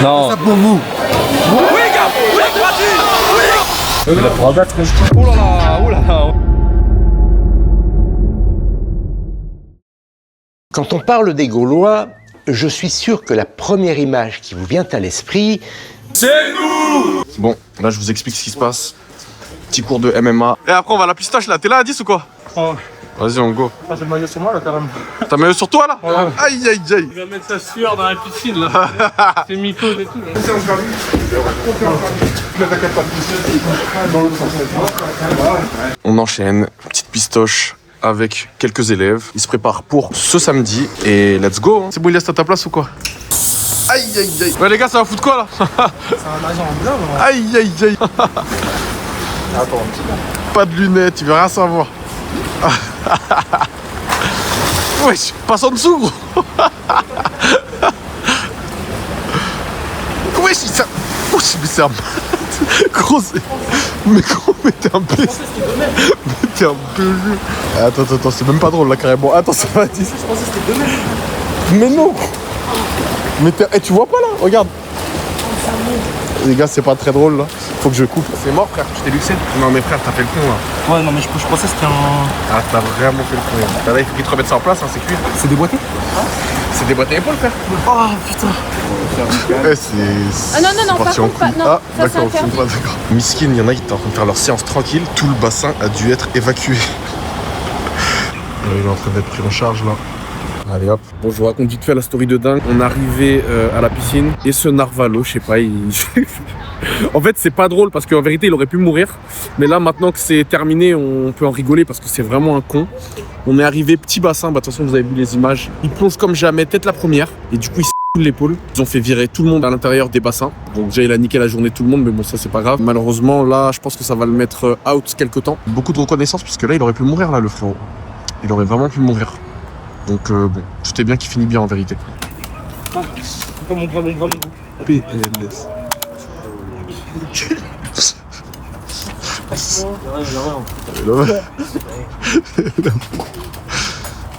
Non. Ça pour vous. Oui, gars. Oui, vas-y. Oui. Pour abattre. Oh là là, oh là là. Quand on parle des Gaulois, je suis sûr que la première image qui vous vient à l'esprit... C'est nous. Bon, là je vous explique ce qui se passe. Petit cours de MMA. Et après on va à la pistache là, t'es là à 10 ou quoi? Oh. Vas-y on go. Ah, j'ai le maillot sur moi là carrément. T'as maillot sur toi là? Ouais. Aïe aïe aïe. Il va mettre sa sueur dans la piscine là. C'est mycose et tout. On enchaîne, petite pistoche avec quelques élèves. Ils se préparent pour ce samedi et let's go hein. C'est bon, Ilias, t'as ta place ou quoi? Aïe aïe aïe. Ouais les gars, ça va foutre quoi là? C'est un agent bien là. Aïe aïe aïe. Attends. Pas de lunettes, il veut rien savoir. Wesh, passe en dessous gros. Wesh, ça... Wesh, mais c'est un... Gros, c'est... Mais gros, mais t'es un peu... Mais t'es un peu... Attends, c'est même pas drôle là carrément. Attends, ça va 10. Je pensais que c'était 2 mètres. Mais non. Mais t'es... Eh, tu vois pas là? Regarde. Les gars, c'est pas très drôle là. Faut que je coupe. C'est mort frère, je t'ai luxé. Non mais frère, t'as fait le con là. Ouais, non, mais je pensais que c'était un. Ah, t'as vraiment fait le con. Là, il faut qu'il te remette ça en place, hein, c'est cuit. C'est déboîté? C'est des boîtes à épaules frère. Oh putain. Ouais, c'est... Ah non, non, non, par contre, pas, non, ah, ça c'est d'accord, on filme interdit. pas, d'accord. Miskin, il y en a qui étaient en train de faire leur séance tranquille. Tout le bassin a dû être évacué. Il est en train d'être pris en charge là. Allez hop. Bon, je vous raconte vite fait la story de dingue. On est arrivé à la piscine et ce narvalo, je sais pas, il... En fait, c'est pas drôle parce qu'en vérité, il aurait pu mourir. Mais là, maintenant que c'est terminé, on peut en rigoler parce que c'est vraiment un con. On est arrivé petit bassin, bah de toute façon, vous avez vu les images. Il plonge comme jamais, tête la première. Et du coup, il s*** l'épaule. Ils ont fait virer tout le monde à l'intérieur des bassins. Donc déjà, il a niqué la journée de tout le monde, mais bon, ça, c'est pas grave. Malheureusement, là, je pense que ça va le mettre out quelque temps. Beaucoup de reconnaissance parce que là, il aurait pu mourir, là, le frérot. Il aurait vraiment pu mourir. Donc bon, tout est bien qui finit bien en vérité. Mon bras. PLS.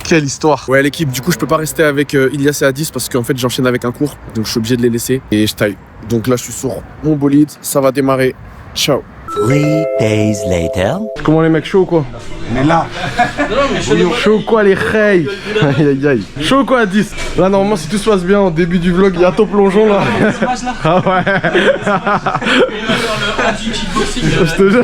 Quelle histoire. Ouais l'équipe, du coup je peux pas rester avec Ilias et Adis parce qu'en fait j'enchaîne avec un cours. Donc je suis obligé de les laisser et je taille. Donc là je suis sur mon bolide, ça va démarrer. Ciao. 3 days later... Comment les mecs, chaud ou quoi? Mais là. Chaud quoi les reilles? Aïe aïe aïe. Chaud quoi à 10? Là normalement si tout se passe bien au début du vlog, il y a ton plongeon là. Ah ouais. Je te jure.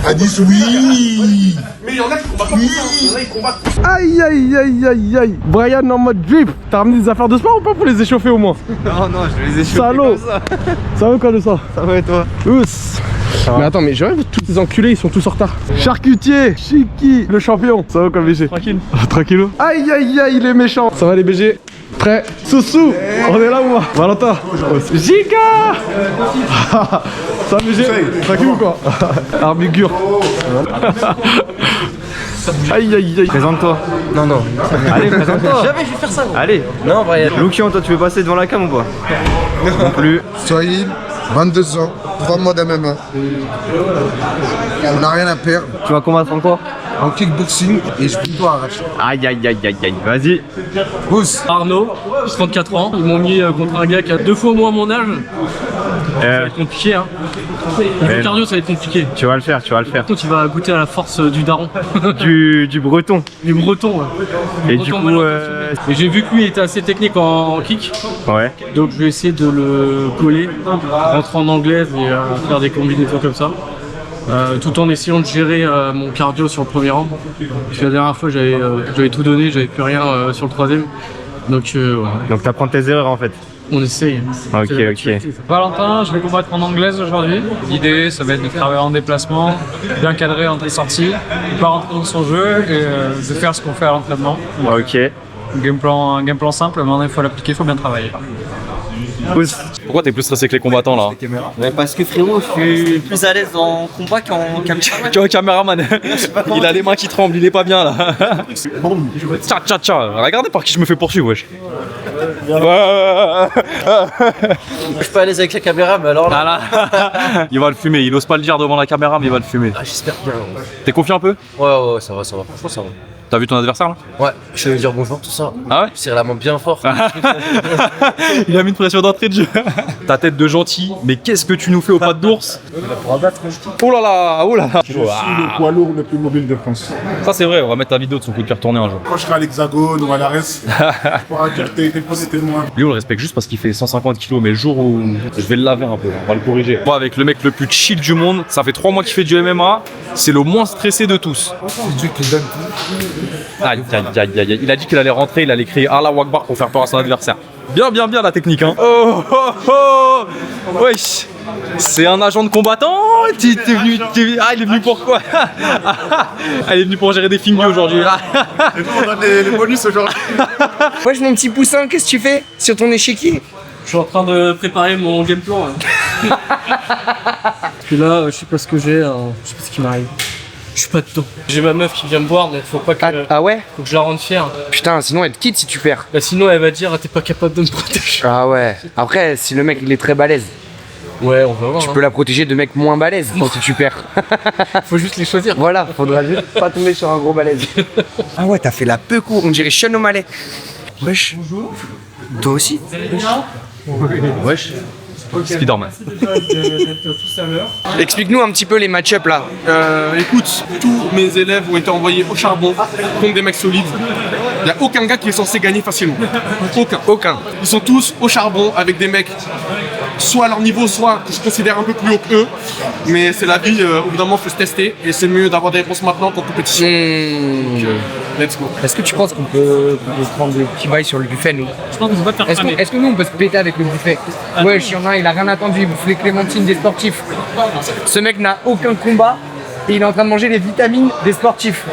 A dit oui. Mais il y en a qui combattent pas, il y en a qui combattent. Aïe aïe aïe aïe aïe. Brian en mode drip. T'as ramené des affaires de sport ou pas pour les échauffer au moins? Non, non, je vais les échauffer. Salaud. Comme ça. Ça va quoi de ça? Ça va et toi? Ous. Mais attends, mais j'ai vu tous les enculés, ils sont tous en retard. Charcutier, Chiki, le champion. Ça va quoi BG? Tranquille. Tranquillo. Aïe aïe aïe les méchants. Ça va les BG? Prêt? Soussou. On est là ou pas? Valentin. Jika. Ça va BG? Tranquille ou quoi? Arbigure. Aïe aïe aïe. Présente-toi. Non, non. Allez, présente-toi. Jamais je vais faire ça. Allez. Non, Brian. Lukian, toi, tu veux passer devant la cam ou pas? Non plus. Sohail, 22 ans, 3 mois d'MMA. On n'a rien à perdre. Tu vas combattre en quoi? En kickboxing et je peux tout arracher. Aïe aïe aïe aïe aïe. Vas-y. Pousse. Arnaud, j'ai 34 ans. Ils m'ont mis contre un gars qui a 2 fois moins mon âge. Ça va être compliqué, hein. Le cardio, ça va être compliqué. Tu vas le faire, tu vas le faire. Par contre, tu vas goûter à la force du daron. Du breton. Du breton, ouais. Et Breton du coup, mal intentionné. Et j'ai vu que lui était assez technique en kick. ouais. Donc je vais essayer de le coller, rentrer en anglaise et faire des combinaisons comme ça. Tout en essayant de gérer mon cardio sur le premier rang. Parce que la dernière fois j'avais tout donné, j'avais plus rien sur le troisième. Donc voilà. Donc t'apprends tes erreurs en fait. On essaye. Ok, C'est la ok. maturité, ça. Valentin, je vais combattre en anglaise aujourd'hui. L'idée, ça va être de travailler en déplacement, bien cadrer entre les sorties, de pas rentrer dans son jeu et de faire ce qu'on fait à l'entraînement. Ok. Un game plan simple, mais il faut l'appliquer, il faut bien travailler. Pourquoi t'es plus stressé que les combattants là? Parce que frérot, je suis plus à l'aise en combat qu'en caméra. Tu vois, caméraman, il a les mains qui tremblent, il est pas bien là. Tcha tcha tcha, regardez par qui je me fais poursuivre, wesh. Je suis pas à l'aise avec la caméra, mais alors là. Il va le fumer, il ose pas le dire devant la caméra, mais il va le fumer. Ah, j'espère bien. T'es confiant un peu? Ouais, ça va. Franchement, ça va. T'as vu ton adversaire là? Ouais, je vais lui dire bonjour, tout ça. Ah ouais? C'est la main bien fort. Il a mis une pression d'entrée de jeu. Ta tête de gentil, mais qu'est-ce que tu nous fais au pas d'ours? Oh là là, oh là là. Je suis le poids lourd le plus mobile de France. Ça c'est vrai, on va mettre la vidéo de son coup de pied retourné un jour. Quand je serai à l'Hexagone ou à l'Ares, je pourrai dire t'es témoin. Lui on le respecte juste parce qu'il fait 150 kilos, mais le jour où je vais le laver un peu, on va le corriger. Moi avec le mec le plus chill du monde, ça fait 3 mois qu'il fait du MMA, c'est le moins stressé de tous. C'est Dieu qui donne tout. Aïe, aïe, aïe, aïe, aïe. Il a dit qu'il allait rentrer, il allait crier Allah Akbar pour faire peur à son adversaire. Bien la technique hein. Oh oh oh. Wesh. C'est un agent de combattant. T'es venu, ah il est venu pour quoi? Il est venu pour gérer des films aujourd'hui. Et nous on donne les bonus aujourd'hui. Wesh mon petit poussin, qu'est-ce que tu fais sur ton échiquier? Je suis en train de préparer mon game plan. Là. Puis là, je sais pas ce que j'ai, je sais pas ce qui m'arrive. Je suis pas dedans. J'ai ma meuf qui vient me voir, mais faut pas que. Ah ouais? Faut que je la rende fière. Putain, sinon elle te quitte si tu perds. Bah sinon elle va dire t'es pas capable de me protéger. Ah ouais. Après, si le mec il est très balèze, Ouais, on va voir. tu peux la protéger de mecs moins balèzes si tu perds. Faut juste les choisir. Voilà, faudra juste pas tomber sur un gros balèze. Ah ouais, t'as fait la peu court, on dirait Sean O'Malley. Wesh. Bonjour. Toi aussi? Wesh. Spider-Man. Explique-nous un petit peu les match-up là. Écoute, tous mes élèves ont été envoyés au charbon contre des mecs solides. Il n'y a aucun gars qui est censé gagner facilement. Aucun. Ils sont tous au charbon avec des mecs soit à leur niveau, soit que je considère un peu plus haut qu'eux. Mais c'est la vie, au bout d'un moment, il faut se tester. Et c'est mieux d'avoir des réponses maintenant qu'en compétition. Let's go. Est-ce que tu penses qu'on peut prendre des petits bails sur le buffet nous? Je pense qu'on va pas faire ça. Est-ce que nous on peut se péter avec le buffet? Ouais, il y en a, il a rien attendu, il bouffe les clémentines des sportifs. Ce mec n'a aucun combat et il est en train de manger les vitamines des sportifs.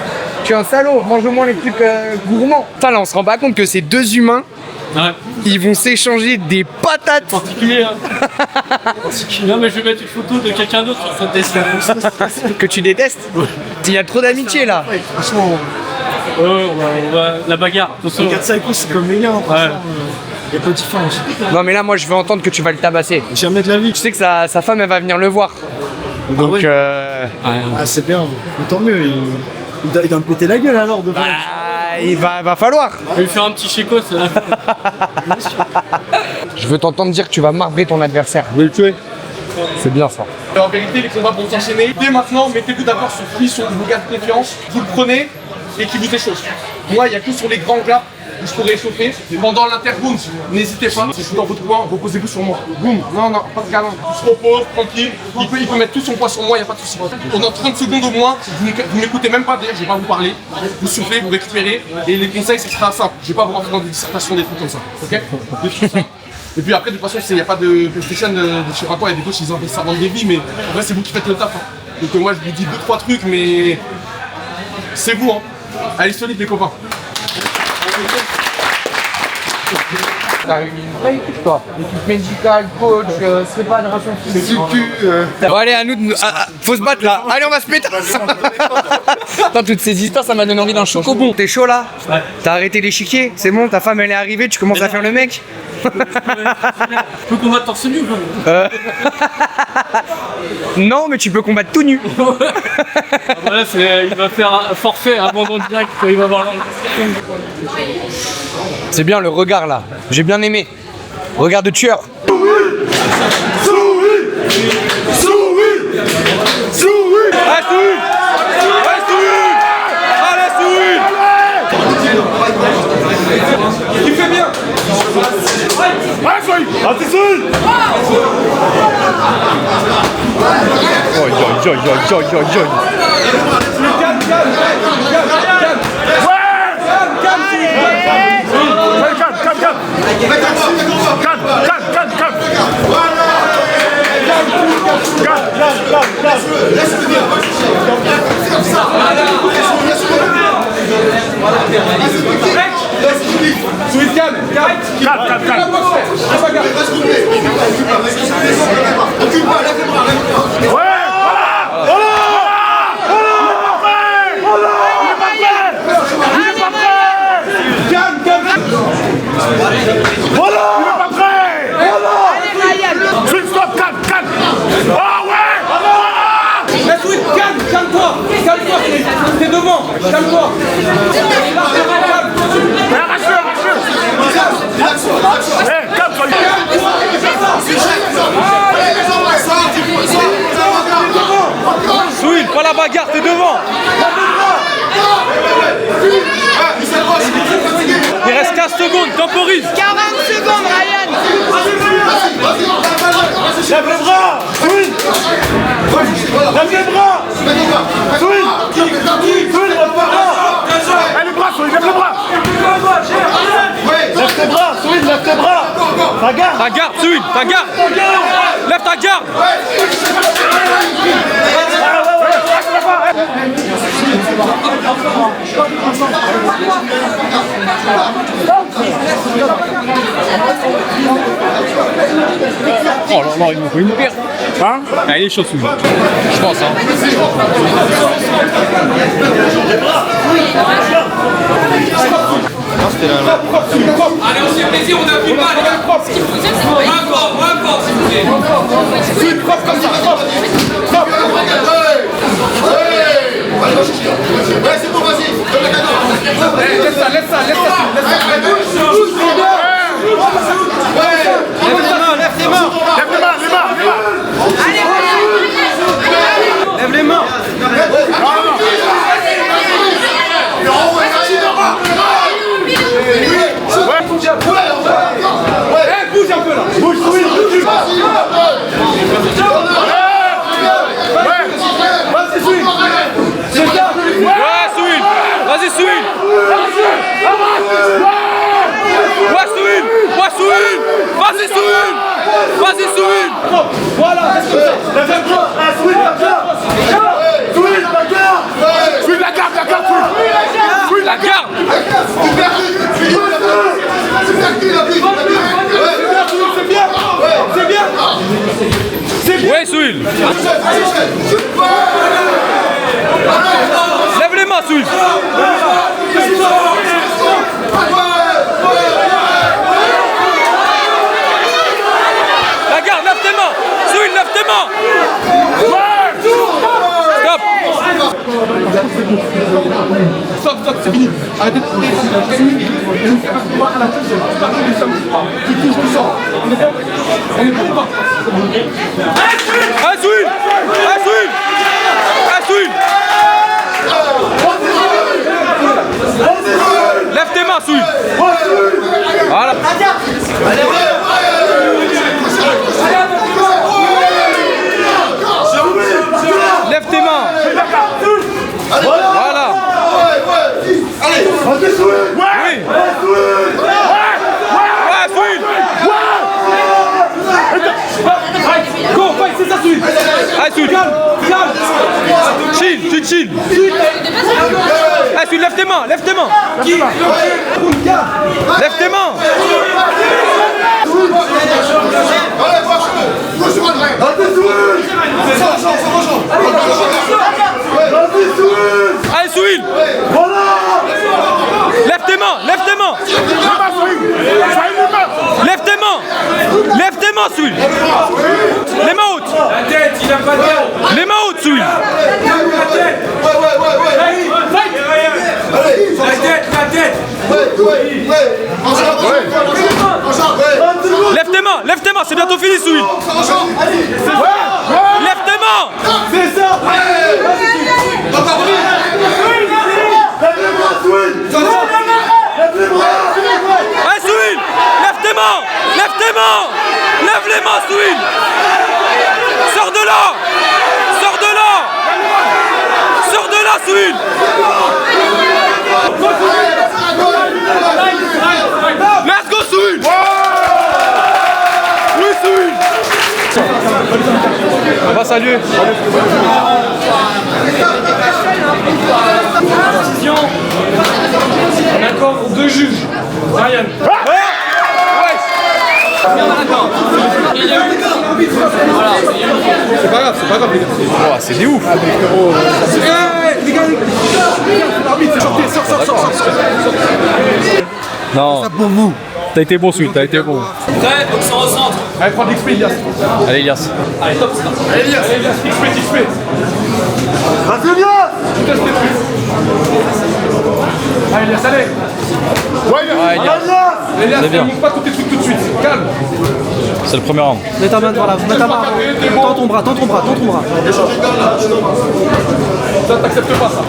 Tu es un salaud, mange au moins les trucs gourmands. Putain là on se rend pas compte que ces deux humains, Ouais. ils vont s'échanger des patates. Particulier. Non mais je vais mettre une photo de quelqu'un d'autre sur sa test. Que tu détestes. Il y a trop d'amitié là. Franchement, On va la bagarre. regarde ça avec nous, c'est comme les gars. Ouais. Il y a pas de différence. Non mais là moi je veux entendre que tu vas le tabasser. Jamais de la vie. Tu sais que sa femme elle va venir le voir. Donc Ah, c'est bien. Mais tant mieux. Il doit me péter la gueule alors devant. il va falloir. Je vais lui faire un petit chécos. Je veux t'entendre dire que tu vas marbrer ton adversaire. Vous voulez le tuer? C'est bien ça. En vérité, les combats vont s'enchaîner. Dès maintenant, mettez-vous d'accord sur qui sont vous garde confiance, vous le prenez et qui vous échauffe. Moi, il n'y a que sur les grands gars où je pourrais échauffer. Pendant l'interboom, n'hésitez pas. Si je suis dans votre coin, reposez-vous sur moi. Boum. Non, pas de câlin. On se repose, tranquille. Il peut mettre tout son poids sur moi, il n'y a pas de souci. Pendant 30 secondes au moins, vous m'écoutez même pas dire, je vais pas vous parler. Vous soufflez, vous récupérez. Et les conseils, ce sera simple. Je vais pas vous rentrer dans des dissertations, des trucs comme ça. Ok? Et puis après, de toute façon, il n'y a pas de PlayStation, je sais pas quoi, il y a des coachs, ils investissent ça dans des vies, mais en vrai, c'est vous qui faites le taf. Hein. Donc moi, je vous dis 2-3 trucs, mais c'est vous. Hein. Allez, solide les copains. T'as une vraie équipe toi. Équipe médicale, coach, préparation physique. Bon allez, à nous de... faut se battre là. Allez, on va se mettre. Attends, toutes ces histoires, ça m'a donné envie d'un chocobon. T'es chaud là? Ouais. T'as arrêté l'échiquier? C'est bon, ta femme elle est arrivée, tu commences à faire le mec? Tu peux combattre torse nu. Non, mais tu peux combattre tout nu. Voilà, il va faire un forfait, abandon direct quand il va voir l'angle. C'est bien le regard là. J'ai bien aimé. Regard de tueur. Il fait bien. Sweet calme. Calme-toi, t'es devant, calme-toi. 15 secondes, temporise. 40 secondes, Ryan. Lève les bras. Swing. Lève les bras. Swing. Swing, lève les bras. Lève les bras, Swing, lève les bras. Lève tes bras, Swing, lève tes bras. Ta garde. Ta garde, Swing, ta garde. Lève ta garde. Oh là là, il nous faut une paire. Hein? Ah, il est chaud, Swing. Je pense, hein. Allez, on se fait plaisir, on a plus mal. Ce qu'il faut dire, c'est moins fort, s'il vous plaît. Swing, propre comme ça. Propre. Ouais, c'est bon, vas-y. Laisse ça. Lève tes mains. Allez, Lève les mains. Bouge un peu là. Bouge, Swing. Vas-y, Swing. C'est ça. Ouais, Swing. Vas-y, Swing. Ouais, Swing. Ouais, Swing. Vas-y, Swing. Vas-y, Swing. Voilà, reste comme ça. Lève les bras. Swing, la garde. Swing, la garde. Swing, la garde. Swing, la garde. C'est bien. Ouais, Swing. Lève les mains, Swing. La garde, lève tes mains. Swing, lève tes mains. Stop. Stop, c'est fini. Arrêtez de courir. Tu touches, tu sors. On est bon. Swing. Lève tes mains, Swing. Voilà. Lève tes mains. Voilà. Allez, Oui. Go, fight, c'est ça, Swing. Allez, Swing. Chill. Allez, Swing, lève tes mains. Lève tes mains. Allez, Swing. Lève tes mains. Lève tes mains, Swing. Les mains hautes. La tête, il a pas de tête. Les mains hautes, Swing. La tête. Lève tes mains, c'est bientôt fini, Swing. Lève tes mains. C'est ça. Allez, Swing. Lève tes mains. Lève les mains, Swing. Sors de là, Swing. Let's go, Swing. Oui, Swing. On va saluer. Décision. On accorde aux deux juges. Ryan. C'est pas grave, les gars. Oh, c'est des ouf. Les gars. Sors. Non. Ça pour vous. T'as été bon, Swing, t'as été bon. Prêt, donc on recentre. Allez, prends l'XP, Elias. Allez, Elias. Allez, top, c'est parti. Allez, Elias. XP. Vas-y, Elias. Allez, Elias, allez. Ouais, Elias. Elias, C'est bien. ne pas tous tes trucs tout de suite. Calme. C'est le premier round. Mets ta main devant là, mets ta main. Tends ton bras. Ça, t'acceptes pas ça.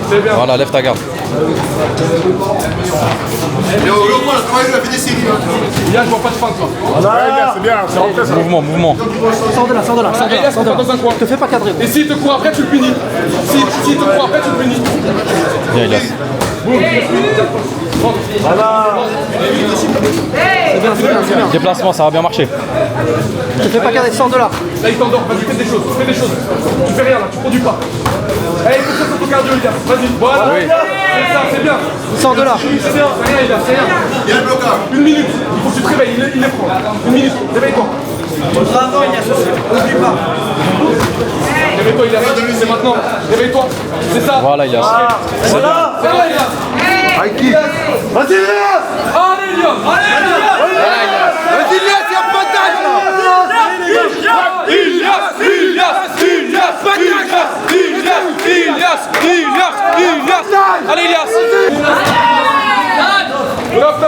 C'est bien. Voilà, lève ta garde. Et au moins, la travail, il a fait des séries. Là, je vois pas de fin, toi. Voilà, c'est bien, c'est rentré ça. Mouvement, mouvement. Sors de là, sors de là, sors de là, sors de là. Dans un coin. Te fais pas cadrer. Et s'il te court après, tu le punis. S'il te court après, tu le punis. Bien, Elias. Voilà. C'est bien, c'est bien, c'est bien. Déplacement, ça va bien marcher. Te fais pas cadrer, sors de là. Là, il t'endort. Vas-y, fais des choses. Fais des choses. Tu fais rien là, tu produis pas. Allez, fais ça sur ton cardio, Elias. Vas-y, voilà. Oui. C'est ça, c'est bien. Sors de là. C'est bien, c'est rien, Elias, c'est rien. Il y a le blocage. Une minute. Il faut que tu te réveilles. Il est prêt. Une minute. Réveille-toi. Bravo, Elias, oublie pas. Réveille-toi, Elias. C'est maintenant. Réveille-toi. C'est ça. Voilà, Elias. Voilà. C'est là, Elias. Avec qui? Vas-y, Elias. Allez, Elias. Allez, Elias. Vas-y, Elias, il y a pas d'âge là. Allez, Elias.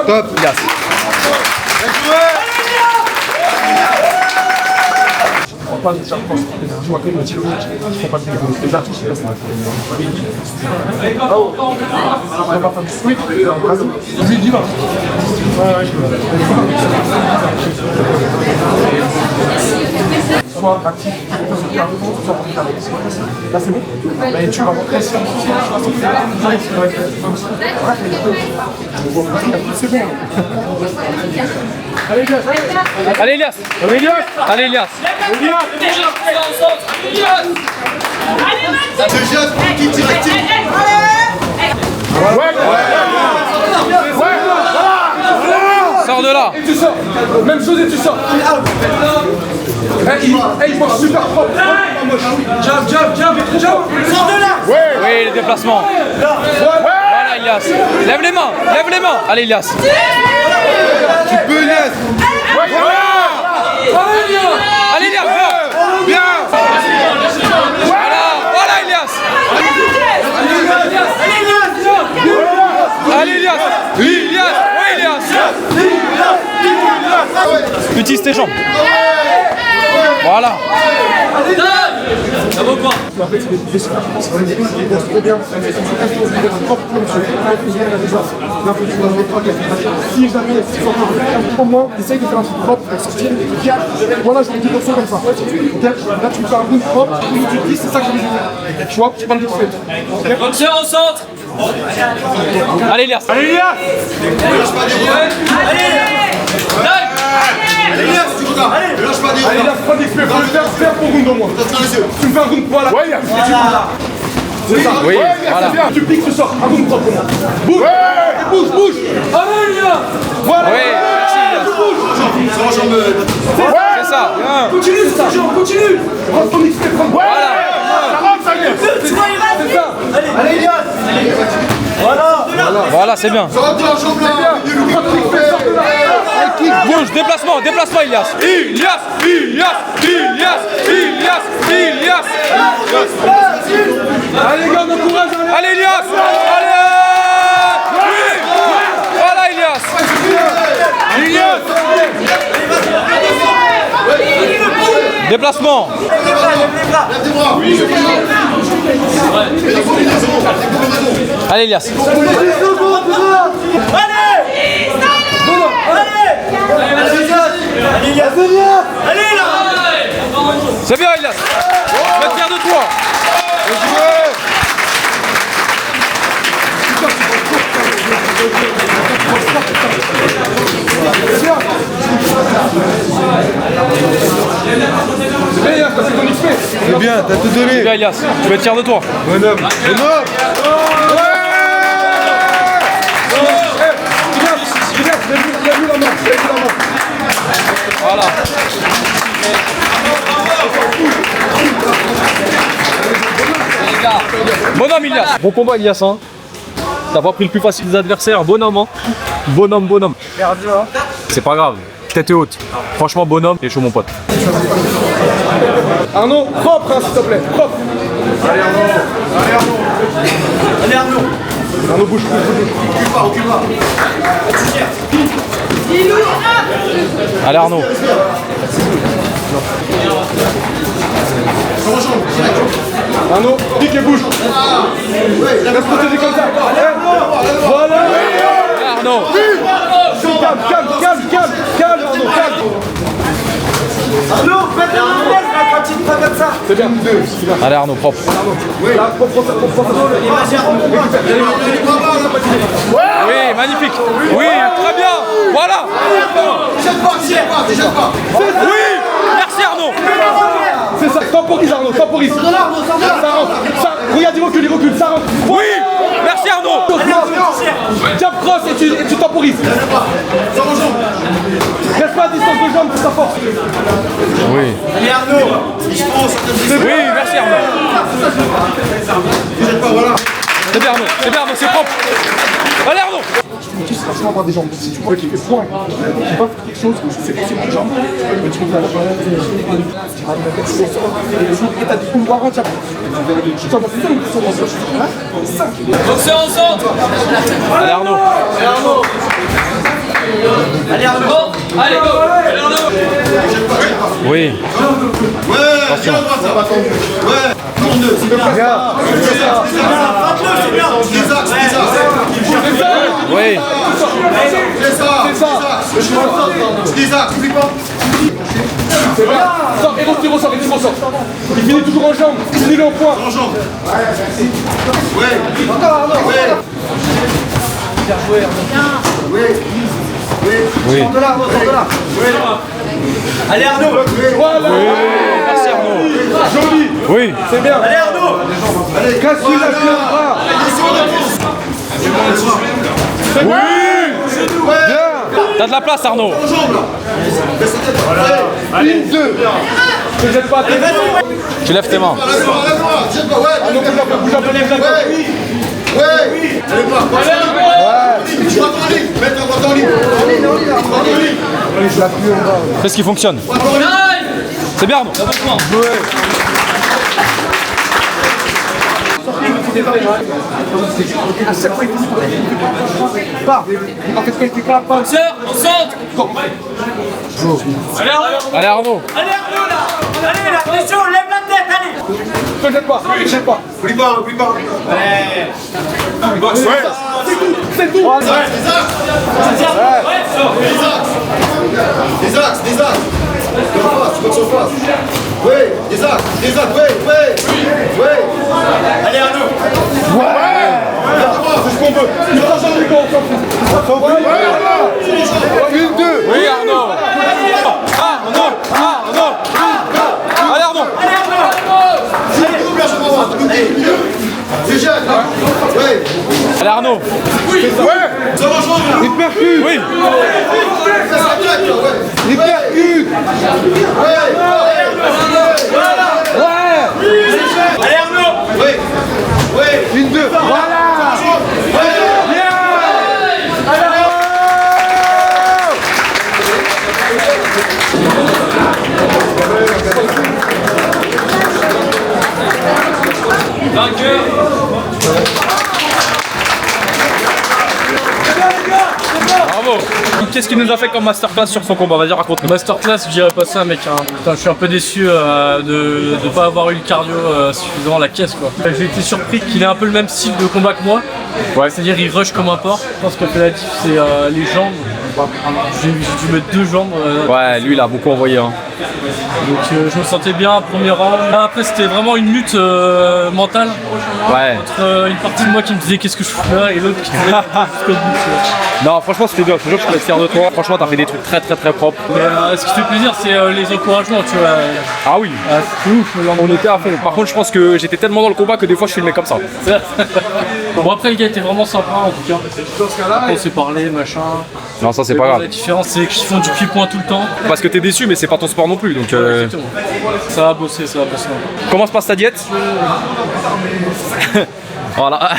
Top. Elias. Sois actif, là c'est bon. Mais tu vas rentrer sur c'est bon. Allez Elias. Allez, Elias. Allez Elias. Allez, Elias. Ce jeune qui tire actif. Sors de là. Et tu sors. Même chose et tu sors. Il pense super propre. Jab. Sors de là. Oui, les déplacements. Voilà, Elias. Lève les mains. Allez, Elias. Tu peux, Elias. Allez, Elias. Bien. Voilà, Elias. Allez, Elias. Oui, Elias. Utilise tes jambes. Voilà. Ça vaut quoi? Si jamais, au moins, essaye de faire un truc propre pour sortir. Voilà, je vais te dire ça comme ça. Là, tu me fais un round propre, tu te dis, c'est ça que je veux faire. Tu vois, tu vas me dire ce que tu fais. Boxeur au centre. Allez, Elias. Allez, Elias. Allez, Elias, tu regardes. Lâche pas des Allez, Elias, prends des fais faire pour round au moins. Tu me fais un round, voilà. Ouais, Elias. C'est ça. Oui, ouais, voilà. C'est bien. Tu piques, tu sors. Un round propre. Bouge. Ouais. Bouge. Allez, Elias. Voilà. Oui, merci, Elias. C'est ça. Bien. Continue, c'est ça. Continue. Prends ton XP, prends. Voilà. Ça rentre, ça vient. C'est ça. Allez, Elias. Voilà, c'est bien. Sors de la jambe là. Bouge, déplacement, Elias. Elias. Allez, les gars, on encourage. Allez, Elias. Allez. Oui. Voilà, Elias. Déplacement. Lève tes bras. Allez, Elias. C'est bien, Elias. Je suis fier de toi. C'est bien, t'as tout donné. C'est bien, Elias. Je vais être fier de toi. Bonhomme. Voilà. Bonhomme, Elias. Bon combat, Elias. Hein. T'as pas pris le plus facile des adversaires. Bonhomme. Hein. Bonhomme. C'est pas grave. Tête haute. Franchement, bonhomme. T'es chaud, mon pote. Arnaud, propre, hein, s'il te plaît. Propre. Allez, Arnaud. Arnaud, bouge. Recule pas. Allez, Arnaud. Arnaud, pique et bouge. Reste protégé comme ça. Voilà. Arnaud. Calme, calme, calme, calme, calme, Arnaud, calme. Arnaud, faites la vitesse là quand il frappe comme ça. C'est bien. Allez Arnaud, propre. Là, propre. Oui, magnifique. Oui, très bien. Voilà. Oui, merci Arnaud. C'est ça, temporise Arnaud, temporise. Ça rentre, ça, regarde, il recule, ça rentre. Oui, merci Arnaud. Jab cross et tu temporises. Reste pas à distance de jambe pour ta force. Oui. Allez Arnaud, il se fonce. Oui, merci Arnaud. C'est bien Arnaud, c'est propre. Allez Arnaud. Tu sais franchement avoir des jambes. Si tu vois qu'il fait point, tu vas faire quelque chose, c'est possible des jambes. Mais tu peux faire la et t'as des coups de barre, tu vas Boxeur en centre. Allez Arnaud. Allez Arnaud. Allez go. Allez Arnaud. Oui. Attention. Ouais, tourne deux, c'est bien. Oui. C'est ça. C'est bien. Sors, et ressort. Il finit toujours en jambe. Finis-le en point. En jambe. Ouais. Encore Arnaud. Bien joué Arnaud. Oui. Sors de là Arnaud, sors de là. Allez Arnaud. Voilà. Merci Arnaud. Joli. Oui. C'est bien. Allez Arnaud. Casse-lui la bras. Oui. Bien. T'as de la place Arnaud. Ligne 2. Ne jette pas. Tu lèves tes mains. Arnaud, bouge un peu, lève la main. Ouais. Allez voir. Tu rentres en ligne. Mets ta droite en ligne. Fais ce qui fonctionne. C'est bien Arnaud. À chaque fois, il faut pas. En fait, quelqu'un qui clappe pas. Boxeur, au centre. Allez Arnaud. Allez Arnaud là. Allez la pression, lève la tête, allez. Ne jette pas. Oublie pas. Allez. C'est tout. Des axes. Tu boxes en face. Oui, des axes, oui. Allez Arnaud. C'est ce qu'on veut. Il prend son micro, on s'en fout. Une, deux. Oui Arnaud. Allez Arnaud. Allez Arnaud. Ça va changer. Il percute. Oui. Il percute. Allez Arnaud. Oui. Une, deux. Voilà. Bien. Vainqueur. Bravo. Qu'est-ce qu'il nous a fait comme masterclass sur son combat? Vas-y, raconte-nous. Masterclass, je dirais pas ça, mec. Hein. Putain, je suis un peu déçu de ne pas avoir eu le cardio suffisant à la caisse, quoi. J'ai été surpris qu'il ait un peu le même style de combat que moi. Ouais. C'est-à-dire, il rush comme un porc. Je pense que la diff, c'est les jambes. J'ai dû mettre 2 jambes. Ouais, lui il a beaucoup envoyé. Hein. Donc je me sentais bien, premier round. Après, c'était vraiment une lutte mentale. Ouais. Entre une partie de moi qui me disait qu'est-ce que je fais là et l'autre qui me disait jusqu'au bout. Non, franchement, c'était bien. Je te jure que je suis fier de toi. Franchement, t'as fait des trucs très propres. Mais ce qui fait plaisir, c'est les encouragements, tu vois. Ah oui. C'est ouf. On était à fond. Par contre, je pense que j'étais tellement dans le combat que des fois je filmais comme ça. Bon, après, le gars était vraiment sympa en tout cas. On s'est parlé, machin. Non, ça c'est pas La grave. différence, c'est qu'ils font du pied-point tout le temps. Parce que t'es déçu, mais c'est pas ton sport non plus. Donc, Exactement. Ça va bosser. comment se passe ta diète? Voilà.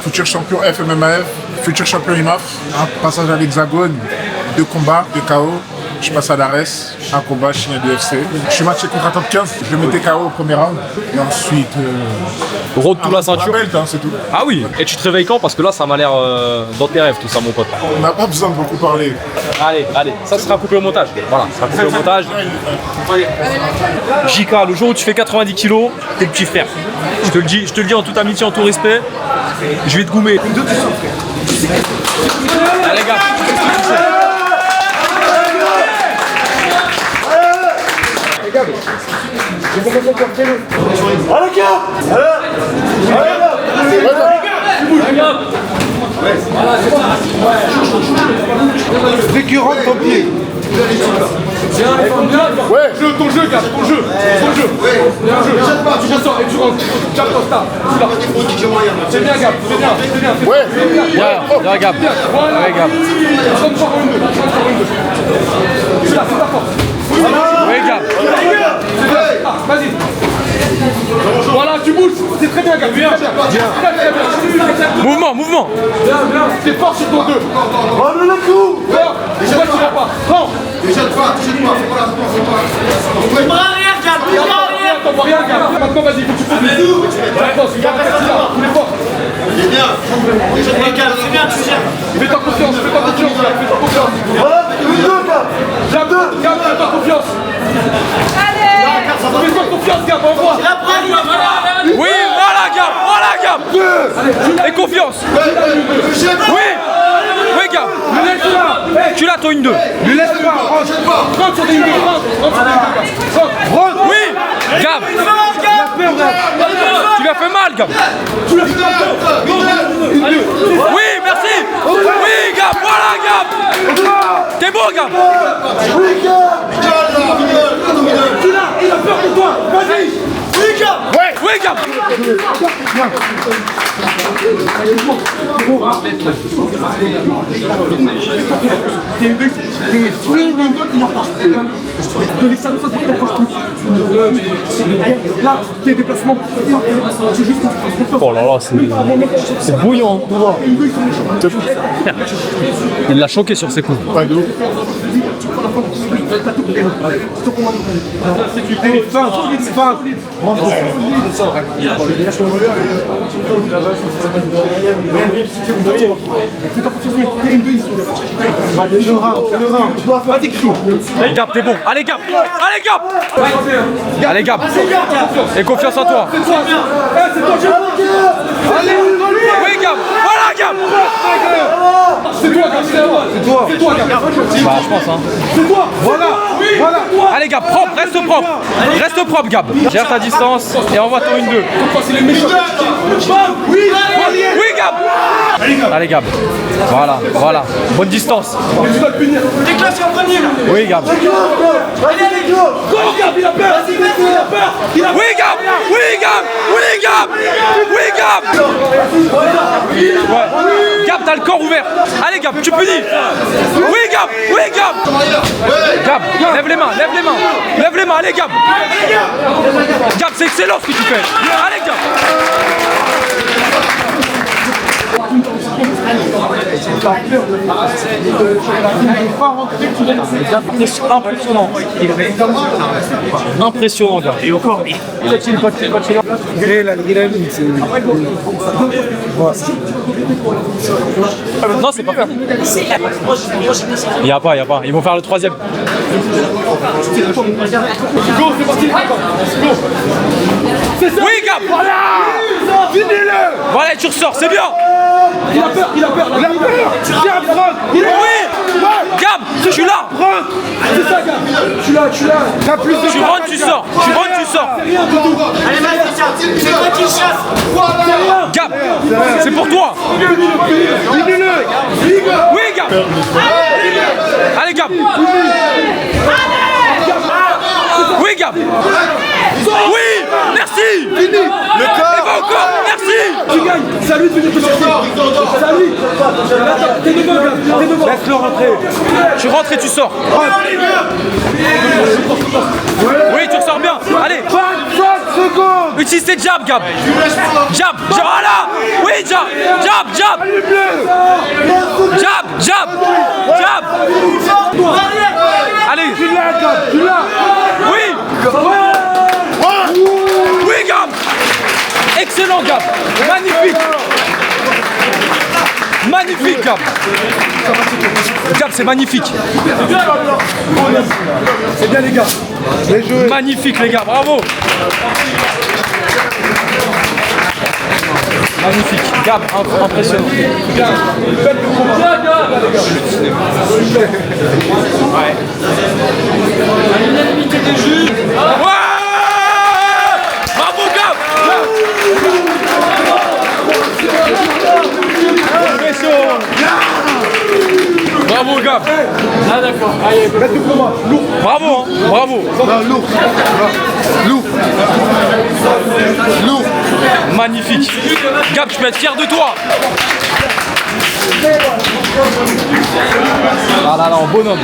Futur champion FMMAF, futur champion IMAF, un passage à l'hexagone, 2 combats, 2 KO. je passe à l'ARES, un combat, je signe de UFC. Je suis matché contre un top 15, je le mettais KO au premier round. Et ensuite. Road tout la ceinture. Belt, hein, c'est tout. Ah oui, et tu te réveilles quand? Parce que là, ça m'a l'air dans tes rêves, tout ça, mon pote. On n'a pas besoin de beaucoup parler. Allez, allez, ça sera coupé au montage. Voilà, ça sera coupé au montage. JK, le jour où tu fais 90 kilos, t'es le petit frère. Je te le dis en toute amitié, en tout respect. Je vais te goumer. Allez, gars. Dès qu'il rentre ton pied. Ouais, ton jeu, gars, ton jeu. Ton jeu. Tu ressors et tu rentres. Gab, c'est bien, Gab, c'est bien. Ouais, Bien, Gab. Ouais, Gab. C'est là, c'est la force. Oui, Gab. Vas-y. Voilà, tu bouges. C'est très bien, Gab. Bien. Mouvement. Bien. T'es fort sur ton 2. Prends-le le coup. Fort. Tu vas pas. Prends. Jette pas. Bras arrière, Gab. Bras arrière. T'en vois rien, Gab. Maintenant, vas-y, faut que tu fasses. Gab, il est fort. Il est bien. C'est bien, tu gères. Fais-toi confiance. Gab, fais-toi confiance. Fais-toi confiance, Gab, envoie. Oui, voilà, Gab. Et confiance. Oui, Gab. Tu l'as, toi, une 2. Lui laisse pas. Rentre sur des 2. Rentre. Oui, Gab. Tu lui as fait mal, Gab. Oui, merci. Oui, Gab, voilà, Gab. T'es beau, Gab. Il a peur de toi. Vas-y. Oui, Gab. Oh là là, c'est bouillant. Il l'a choqué sur ses coups. Allez, Gab, t'es bon. Allez, Gab. Allez, Gab. Et confiance en toi. Oui, Gab. Voilà, Gab. C'est toi, Gab. Bah, je pense, hein. C'est toi. Voilà. Allez, Gab, propre, reste propre, Gab. Gère ta distance et envoie ton 1-2. Oui, Gab. Allez, Gab. Voilà. Bonne distance. Déclenche en premier. Oui, Gab. Allez, go. Gab, il a peur. Oui, Gab. Ouais. Gab, t'as le corps ouvert. Allez, Gab, tu peux dire. Oui, Gab. Gab, lève les mains. Allez, Gab. Gab, c'est excellent ce que tu fais. Allez, Gab. Impressionnant, gars. Et encore. Non, c'est pas fait. Il y a pas. Ils vont faire le 3e. Oui, Gab. Voilà, tu ressors, c'est bien. Il a peur. Oui. Gab, tu l'as. C'est ça, Gab. Tu l'as. Tu rentres, tu sors. Rien du tout. Allez, vas-y, c'est toi qui chasse. Gab, c'est pour toi. Oui, Gab. Allez, Gab. Oui, Gab. Oui, merci. Fini. Le corps. Et va encore, merci. Tu gagnes. C'est à lui de venir te chercher. C'est à lui. Attends, t'es devant. Laisse-le rentrer. Tu rentres et tu sors. Oui, tu ressors bien. Allez. 25 secondes. Utilise tes jabs, Gab. Jab. Voilà. Oui, jab. Tu l'as. Oui. Oui, Gab. Excellent, Gab. Magnifique. Magnifique, Gab. Gab, c'est magnifique. C'est bien les gars. Magnifique, les gars. Bravo. Magnifique. Gab, impressionnant. Ouais. À l'unanimité des juges. Ouais. Bravo, Gab. Bravo, Gab. Ah d'accord. Allez, Bravo, hein. Bravo. Non, lourd. Lourd. Lourd. Magnifique. Gab, je peux être fier de toi. Ah là là, en bonhomme.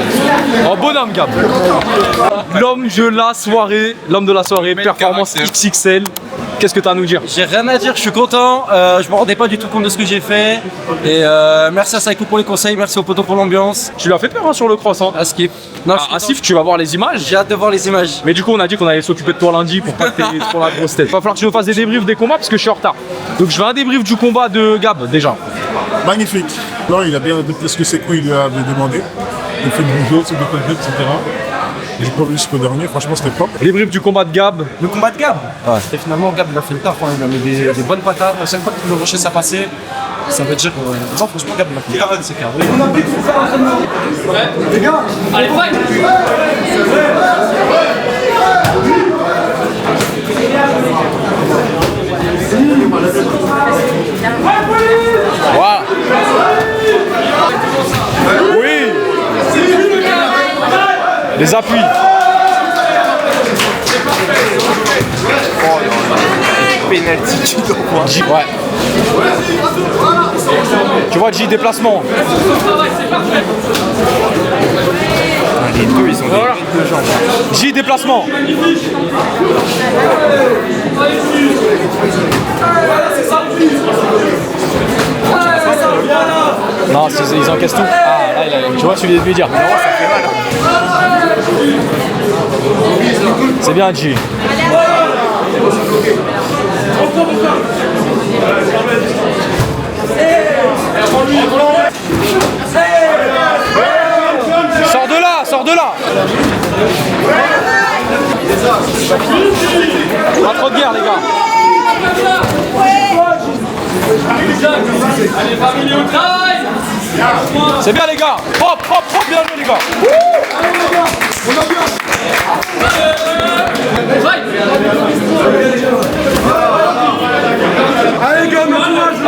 En bonhomme, Gab. L'homme de la soirée, performance XXL. Qu'est-ce que tu as à nous dire? J'ai rien à dire, je suis content, je me rendais pas du tout compte de ce que j'ai fait. Et merci à Saïko pour les conseils, merci au poteau pour l'ambiance. Tu lui as fait peur hein, sur le cross. Hein. À Skip. Non, Asif, tu vas voir les images. J'ai hâte de voir les images. Mais du coup, on a dit qu'on allait s'occuper de toi lundi pour pas que t'aies trop la grosse tête. Va falloir que tu nous fasses des débriefs des combats parce que je suis en retard. Donc je veux un débrief du combat de Gab déjà. Magnifique. Non, il a bien adopté ce que Sekou lui avait demandé. Il fait du jeu, c'est de contrôle, etc. J'ai pas vu jusqu'au dernier, franchement c'était propre. Débrief du combat de Gab. Le combat de Gab C'était finalement Gab, il a fait le taf, hein. Il a mis des bonnes patates. À chaque fois que le rocher s'est passé, ça veut dire non, franchement, Gab, il a fait le taf, c'est carré. On a pris pour faire l'entraînement. Les gars, allez, fight. Wow. Oui. Les appuis. Penalty, tu dois voir. Ouais. Tu vois, J, déplacement. Les deux, ils ont des jambes. J, déplacement. Non, ils encaissent tout. Ah, là, tu vois, tu viens de lui dire. Ça fait mal. C'est bien, J. Sors de là. Pas trop de guerre, les gars. C'est bien, les gars. Propre, bien joué, les gars.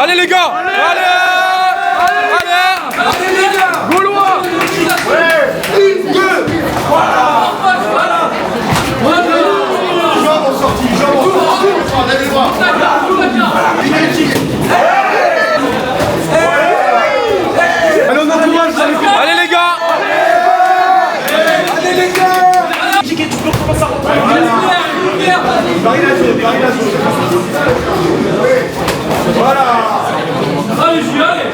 Allez les gars. Allez les gars. Gaulois. Une, deux. Voilà. Jambes en sortie. Allez les bras. Allez les gars. Voilà. Allez, je suis allé.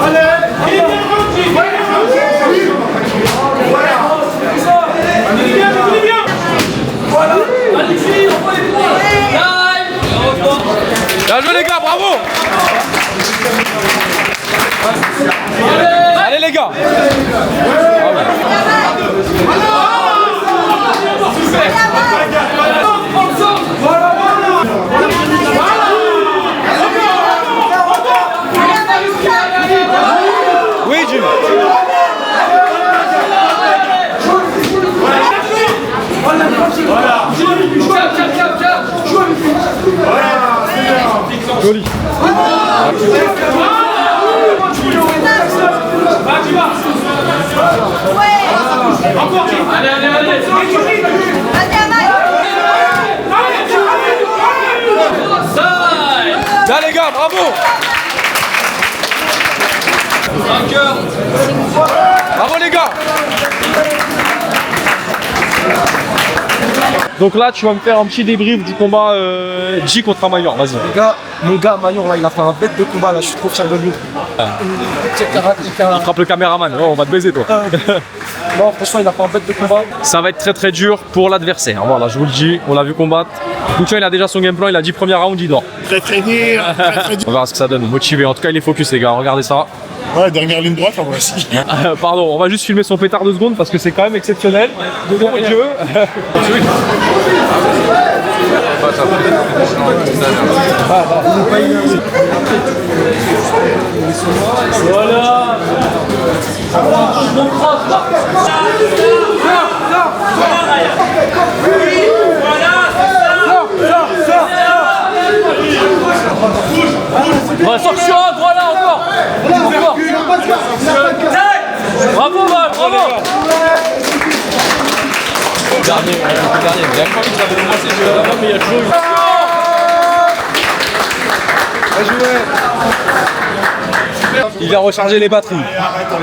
Allez, Bien joué les gars, bravo. Allez les gars. Oui, Jim. Joli. Là les gars, bravo. Bravo les gars. Donc là, tu vas me faire un petit débrief du combat J contre Amayor. Vas-y. Les gars, mon gars Mayor là, il a fait un bête de combat là, je suis trop fier de lui. Il frappe le caméraman. Oh, on va te baiser toi. Non, franchement, il a fait un bête de combat. Ça va être très très dur pour l'adversaire. Voilà, je vous le dis, on l'a vu combattre. Lucian, il a déjà son game plan, il a dit premier round, il dort. Très dur. Très dur. On verra ce que ça donne. Motivé. En tout cas, il est focus, les gars. Regardez ça. Ouais, dernière ligne droite, en vrai aussi. Pardon, on va juste filmer son pétard 2 secondes parce que c'est quand même exceptionnel. Mon Dieu. Voilà. Sortir à droite là encore. Bravo Val, bravo. Dernier, il y a pas envie de faire de moi c'est jeu là-bas, mais il y a toujours eu. Il vient recharger les batteries.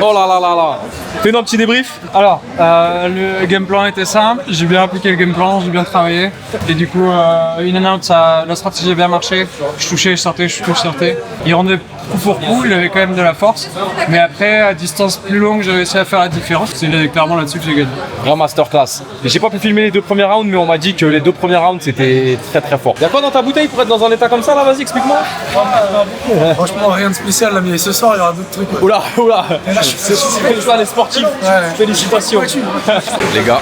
Oh là là là là. Fais-nous un petit débrief. Alors, le game plan était simple, j'ai bien appliqué le game plan, j'ai bien travaillé. Et du coup, in and out, la stratégie a bien marché. Je touchais, je sortais, je touchais, je sortais. Il rendait coup pour coup, il avait quand même de la force. Mais après, à distance plus longue, j'ai réussi à faire la différence. C'est clairement là-dessus que j'ai gagné. Grand masterclass. J'ai pas pu filmer les 2 premiers rounds, mais on m'a dit que les 2 premiers rounds c'était très très fort. Y'a quoi dans ta bouteille pour être dans un état comme ça là? Vas-y, explique-moi. Franchement, rien de spécial là, mais ce soir, il y aura d'autres trucs. Oula, oula. C'est ça les sportifs. Félicitations. Les gars,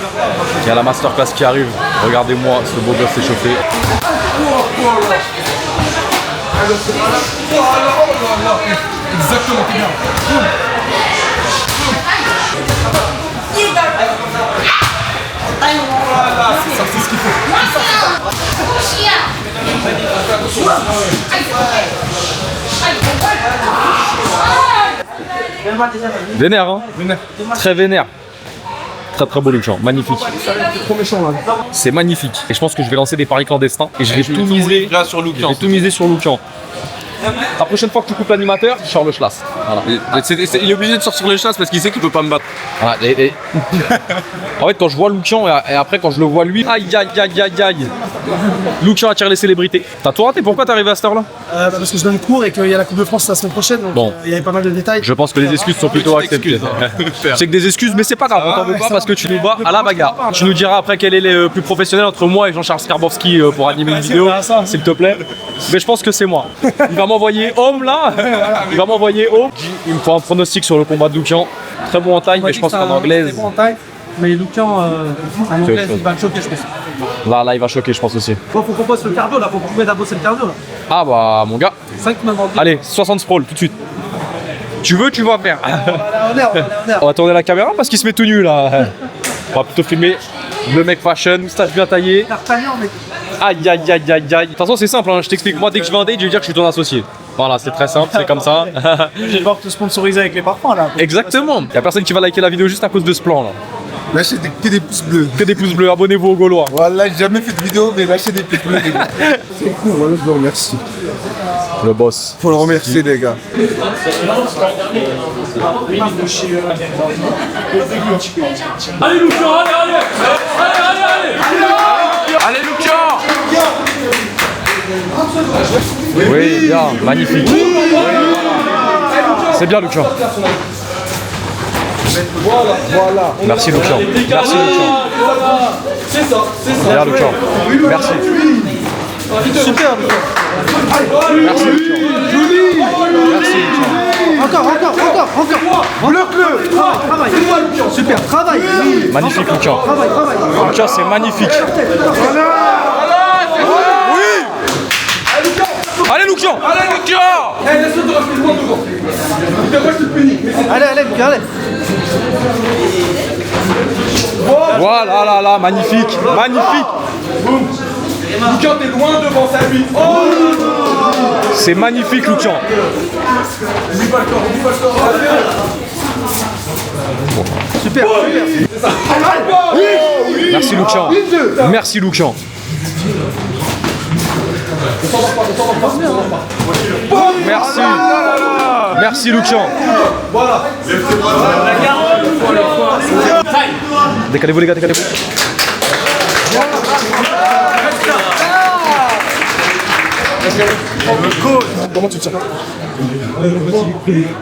il y a la masterclass qui arrive. Regardez-moi ce beau gosse s'échauffer. Exactement, c'est bien. C'est ça, c'est ce qu'il faut. Vénère, hein? Très vénère. Très très beau Lucian, magnifique. C'est magnifique. Et je pense que je vais lancer des paris clandestins et je vais tout miser sur Lucian. Je vais tout miser sur Lucian. La prochaine fois que tu coupes l'animateur, tu sors le schlass. Voilà. Il est obligé de sortir le chasse parce qu'il sait qu'il peut pas me battre. Voilà, en fait, quand je vois Lucian et après quand je le vois lui, aïe aïe aïe aïe aïe. Lucian attire les célébrités. T'as tout raté, pourquoi t'es arrivé à cette heure-là? Parce que je donne cours et qu'il y a la Coupe de France la semaine prochaine, donc bon. Il y avait pas mal de détails. Je pense que les excuses sont plutôt acceptées. C'est que des excuses, mais c'est pas grave, on t'en veut pas parce que tu nous bats à la bagarre. Tu nous diras après quel est le plus professionnel entre moi et Jean-Charles Skarbowski pour animer une vidéo, s'il te plaît. Mais je pense que c'est moi. Il va m'envoyer home là. Il va m'envoyer home. Il me faut un pronostic sur le combat de Lucian. Très bon en taille, mais je pense qu'en anglaise. Mais Lucian, en anglais, il va me choquer, je pense. Là, il va choquer, je pense aussi. Bon, faut qu'on passe le cardio là, faut qu'on mette à bosser le cardio là. Ah bah, mon gars. 5 mains dans le dos. Allez, 60 sprawl tout de suite. Tu veux, tu vas faire. On On va tourner la caméra parce qu'il se met tout nu là. On va plutôt filmer le mec fashion, moustache bien taillée. Aïe aïe aïe aïe aïe. De toute façon, c'est simple, hein, je t'explique. Moi, dès que je vais en date, je vais dire que je suis ton associé. Voilà, c'est très simple, c'est comme ça. Je vais devoir te sponsoriser avec les parfums là. Exactement. Y'a personne qui va liker la vidéo juste à cause de ce plan là. Lâchez que des pouces bleus. Que des pouces bleus, abonnez-vous aux Gaulois. Voilà, j'ai jamais fait de vidéo, mais lâchez des pouces bleus, les gars. C'est cool, voilà, je le remercie. Le boss. Faut le remercier, les gars. Allez, Lucian, allez, allez. Allez, Lucian. Oui, bien, magnifique. C'est bien, Lucian. Voilà. Merci, Lucian. Merci, Lucian. C'est ça. Bien, Lucian. Merci. Super, Merci, Lucian. Merci, Lucian. Encore. Bloque-le. Travaille. Super, travail. Magnifique, Lucian. Travail. Lucian, c'est magnifique. Oui. Allez, Lucian. Allez, Lucian. Laisse-le te rester devant devant. Allez, Lucas, allez. Voilà, là, magnifique. Magnifique. Lucas, t'es loin devant sa lui. C'est magnifique, Lucian. Super. Merci, Lucian. Merci, Lucian. Merci. Merci, Lucian. Décalez-vous, les gars, décalez-vous. Comment tu te sens?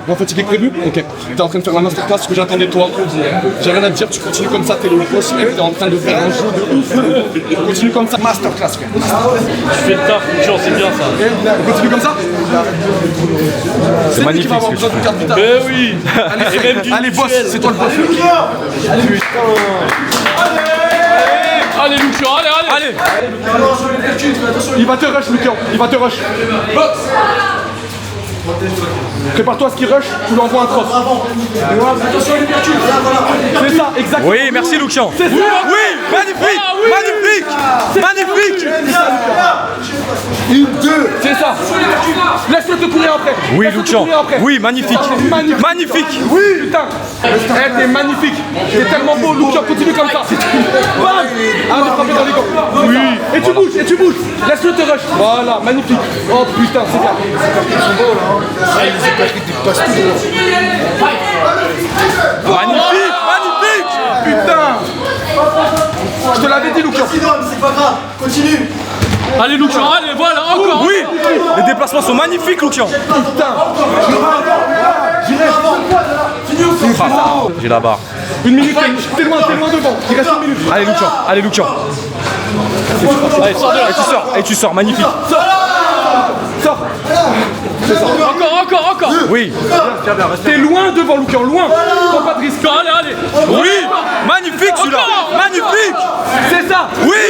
Moins fatigué que prévu? Ok. T'es en train de faire un masterclass, ce que j'attendais de toi. J'ai rien à te dire, tu continues comme ça, t'es le boss, mec, t'es en train de faire un jeu de ouf. Tu continues comme ça, masterclass, frère. Tu fais le taf, c'est bien ça. On continue comme ça? C'est magnifique. Mais oui. Allez, boss, c'est toi le boss. Allez, Lucian, allez. Il va te rush, Lucian, il va te rush. Prépare-toi à ce qu'il rush, tu lui envoies un cross. C'est ça, exactement. Oui, merci Lucian. C'est ça. Oui, magnifique. Magnifique. Une, deux. C'est ça. Laisse-le te courir après. Oui, Lucian. Oui, magnifique. Magnifique. Oui, putain. T'es magnifique. T'es tellement beau, Lucian, continue comme ça. Bam. Arrête de frapper dans les gants. Oui. Et tu bouges. Laisse-le te rush. Voilà, magnifique. Oh putain, c'est bien. Ils sont beaux là. Magnifique. Putain. Je te l'avais dit, Lucian. C'est pas grave, continue. Allez, Lucian, allez, voilà, encore. Oui, les déplacements sont magnifiques, Lucian. J'ai la barre. Une minute, t'es loin devant. Il reste une minute. Allez, Lucian. Allez, sors de là. Et tu sors, magnifique. Sors. Encore. Oui. T'es loin devant, Lucian, loin. Prends pas de risque. Allez. Oui, magnifique celui-là. Magnifique. C'est ça. Oui.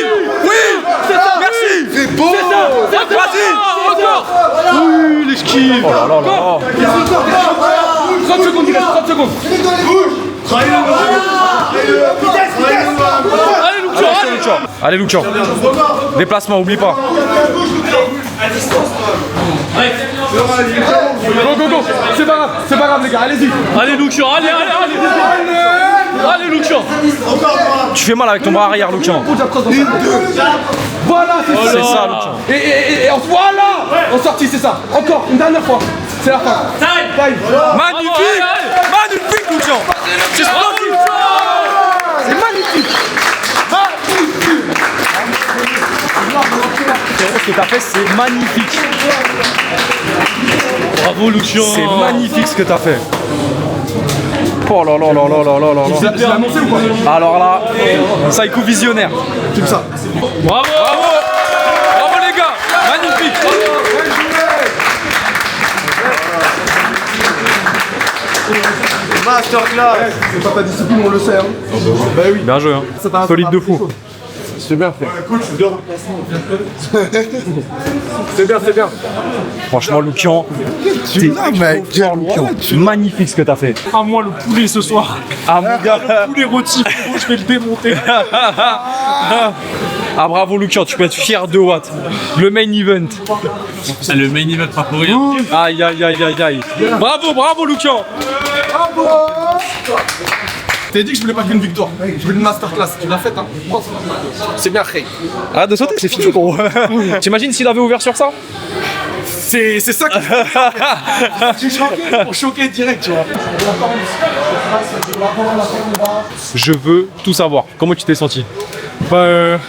C'est ça. Merci. C'est beau. C'est ça. Vas-y. Encore. Oui, l'esquive. Oh là là là. Encore. 30 secondes, il reste 30 secondes. Allez, Lucian. Allez, Lucian. Déplacement, oublie pas. Go. C'est pas grave, les gars, allez-y. Allez, Lucian, allez. Allez, Lucian. Tu fais mal avec ton bras arrière, Lucian. Voilà, c'est ça. C'est ça, Lucian. Et voilà. En sortie, c'est ça. Encore, une dernière fois. C'est la fin. Time. Magnifique, Lucian. C'est splendide. C'est magnifique. Ce que t'as fait, c'est magnifique. Bravo, Lucian. C'est magnifique ce que t'as fait. Oh là là. Tu l'as annoncé ou pas? Alors là, Saïkou visionnaire. Comme ça. Bravo, les gars. Magnifique. Masterclass. C'est pas ta discipline, on le sait. Hein. Bah oui. Bien joué, hein. Solide de fou. C'est bien fait. C'est bien. Franchement, Lucian, magnifique ce que t'as fait. À moi le poulet ce soir. Ah mon gars, Le poulet rôti, je vais le démonter. Ah bravo Lucian, tu peux être fier de Watt. Le main event. C'est le main event pas pour rien. Aïe. Bravo Lucian. T'as dit que je voulais pas qu'une victoire. Je voulais une masterclass. Tu l'as faite, hein. C'est bien fait. Arrête de sauter, c'est fini gros. T'imagines s'il avait ouvert sur ça? C'est ça qui j'ai choqué pour choquer direct, tu vois. Je veux tout savoir. Comment tu t'es senti?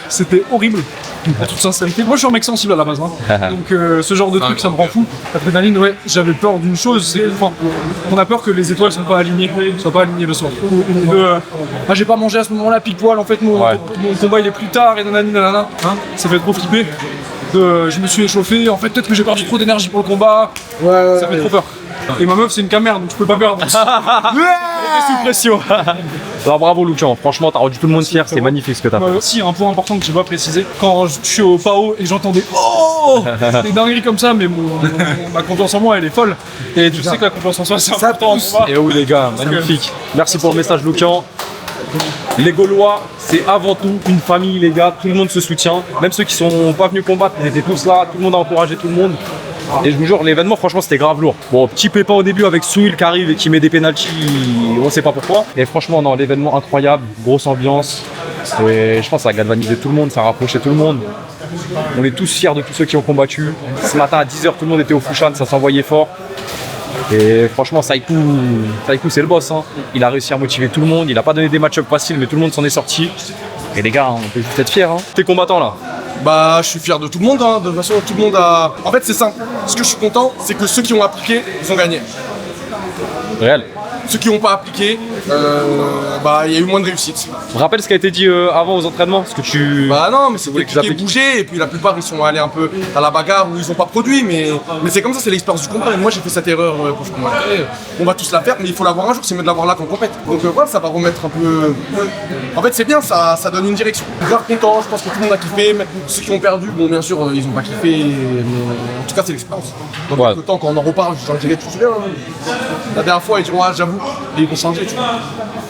C'était horrible. En toute sincérité, moi je suis un mec sensible à la base, hein. Donc ce genre de truc ça me rend fou. L'adrénaline, ouais, j'avais peur d'une chose, c'est on a peur que les étoiles soient pas alignées le soir. J'ai pas mangé à ce moment-là, pile poil, en fait mon combat il est plus tard et nanana, hein, ça fait trop flipper. Je me suis échauffé, en fait peut-être que j'ai perdu trop d'énergie pour le combat, ça fait trop peur. Et ma meuf c'est une caméra donc je peux pas perdre. Sous pression. Alors bravo Lucian, franchement t'as rendu tout le monde fier, c'était magnifique ce que t'as fait. Aussi un point important que j'ai pas précisé, quand je suis au PAO et j'entendais oh des dingueries comme ça, mais ma confiance en moi elle est folle. Et tu sais que la confiance en soi c'est important. Et oui les gars, magnifique. Merci pour le message Lucian. Les Gaulois, c'est avant tout une famille les gars, tout le monde se soutient. Même ceux qui sont pas venus combattre, ils étaient tous là, tout le monde a encouragé tout le monde. Et je vous jure, l'événement, franchement, c'était grave lourd. Bon, petit pépin au début avec Souil qui arrive et qui met des pénaltys, on sait pas pourquoi. Et franchement, non, l'événement incroyable, grosse ambiance. Et je pense que ça a galvanisé tout le monde, ça a rapproché tout le monde. On est tous fiers de tous ceux qui ont combattu. Ce matin à 10h, tout le monde était au Fushan, ça s'envoyait fort. Et franchement, Saïkou c'est le boss. Hein. Il a réussi à motiver tout le monde. Il a pas donné des match-ups faciles, mais tout le monde s'en est sorti. Et les gars, on peut juste être fiers. Hein. T'es combattant là. Bah, je suis fier de tout le monde, hein. De toute façon, tout le monde a... En fait, c'est simple. Ce que je suis content, c'est que ceux qui ont appliqué, ils ont gagné. Réel. Ceux qui n'ont pas appliqué, bah, il y a eu moins de réussite. Je me rappelle ce qui a été dit avant aux entraînements, parce que tu... Bah non, mais c'est voulais cliquer, bouger, et puis la plupart, ils sont allés un peu à la bagarre où ils n'ont pas produit, mais c'est comme ça, c'est l'expérience du combat. Et moi, j'ai fait cette erreur quand je combattais. On va tous la faire, mais il faut l'avoir un jour, c'est mieux de l'avoir là qu'on compète. Donc voilà, ça va remettre un peu... En fait, c'est bien, ça donne une direction. Grave content, je pense que tout le monde a kiffé, même ceux qui ont perdu, bon, bien sûr, ils n'ont pas kiffé, mais en tout cas, c'est l'expérience. Dans quelques temps, quand on en reparle, j'en dirai, tu te souviens, la dernière fois, ils diront, ah, j'avoue, et ils vont changer, tu vois.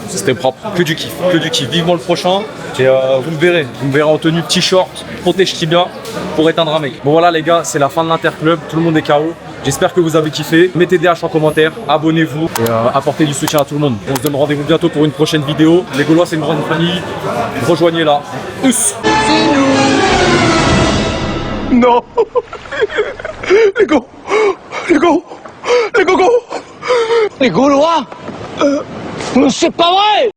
C'était propre, que du kiff, vivement le prochain. Et vous me verrez en tenue petit short, protège tibia pour éteindre un mec. Bon voilà les gars, c'est la fin de l'interclub, tout le monde est KO. J'espère que vous avez kiffé. Mettez des H en commentaire, abonnez-vous et apportez du soutien à tout le monde. On se donne rendez-vous bientôt pour une prochaine vidéo. Les Gaulois, c'est une grande famille. Rejoignez-la. Us. Non. Les Gaulois, c'est pas vrai.